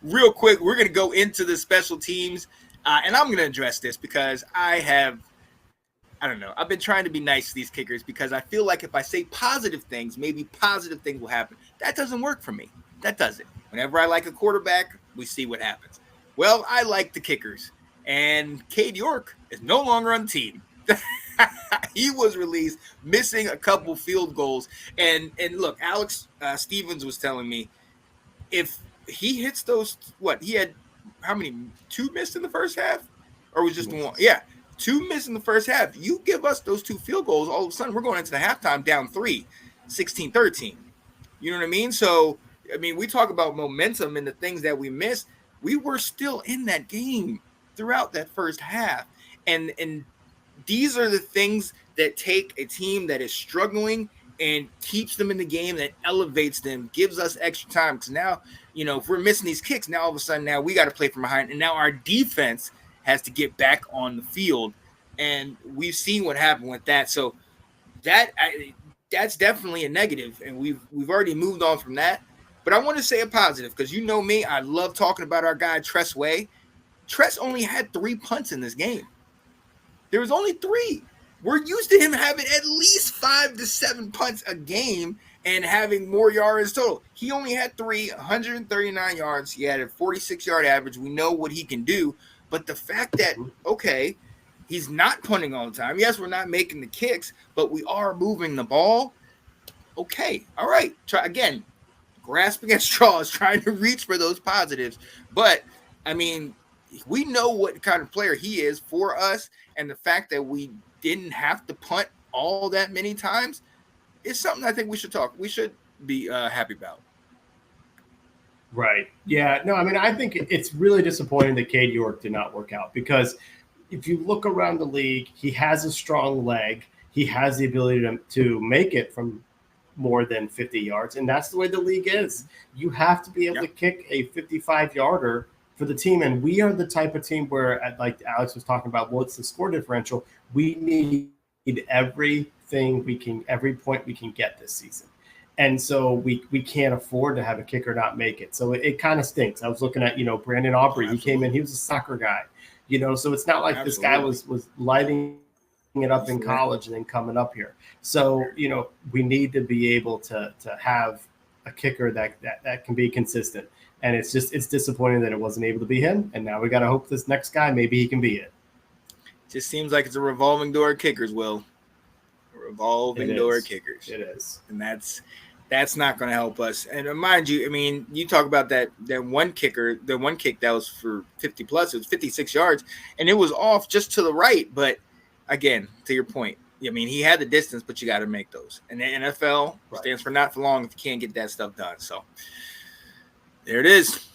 Real quick, we're going to go into the special teams, and I'm going to address this because I don't know. I've been trying to be nice to these kickers because I feel like if I say positive things, maybe positive things will happen. That doesn't work for me. That doesn't. Whenever I like a quarterback, we see what happens. Well, I like the kickers, and Cade York is no longer on the team. He was released, missing a couple field goals. And look, Alex Stevens was telling me if he hits those, what he had, how many? Two missed in the first half, or was just one? Yeah, two missed in the first half. You give us those two field goals, all of a sudden we're going into the halftime down 16-13. You know what I mean? So, I mean, we talk about momentum and the things that we missed. We were still in that game throughout that first half. And these are the things that take a team that is struggling and keeps them in the game, that elevates them, gives us extra time. Because now, if we're missing these kicks, now all of a sudden now we got to play from behind. And now our defense has to get back on the field. And we've seen what happened with that. So that's definitely a negative. And we've already moved on from that. But I want to say a positive because you know me, I love talking about our guy Tress Way. Tress only had 3 punts in this game. There was only 3. We're used to him having at least 5 to 7 punts a game and having more yards total. He only had 3, 139 yards. He had a 46-yard average. We know what he can do. But the fact that, okay, he's not punting all the time. Yes, we're not making the kicks, but we are moving the ball. Okay, all right. Try again. Grasping at straws, trying to reach for those positives. But, I mean, we know what kind of player he is for us, and the fact that we didn't have to punt all that many times is something I think we should be happy about. Right. Yeah. No, I mean, I think it's really disappointing that Cade York did not work out because if you look around the league, he has a strong leg. He has the ability to make it from more than 50 yards, and that's the way the league is. You have to be able to kick a 55-yarder for the team, and we are the type of team where, like Alex was talking about, what's the score differential? We need everything we can, every point we can get this season. And so we can't afford to have a kicker not make it. So it kind of stinks. I was looking at, Brandon Aubrey. He came in, he was a soccer guy, so it's not like this guy was lighting it up in college and then coming up here. So, we need to be able to have a kicker that can be consistent. And it's disappointing that it wasn't able to be him. And now we got to hope this next guy, maybe he can be it. Just seems like it's a revolving door of kickers, Will. A revolving door of kickers. It is. And that's not going to help us. And mind you, I mean, you talk about that one kicker, the one kick that was for 50 plus, it was 56 yards, and it was off just to the right. But again, to your point, I mean, he had the distance, but you got to make those. And the NFL stands for not for long if you can't get that stuff done. So there it is.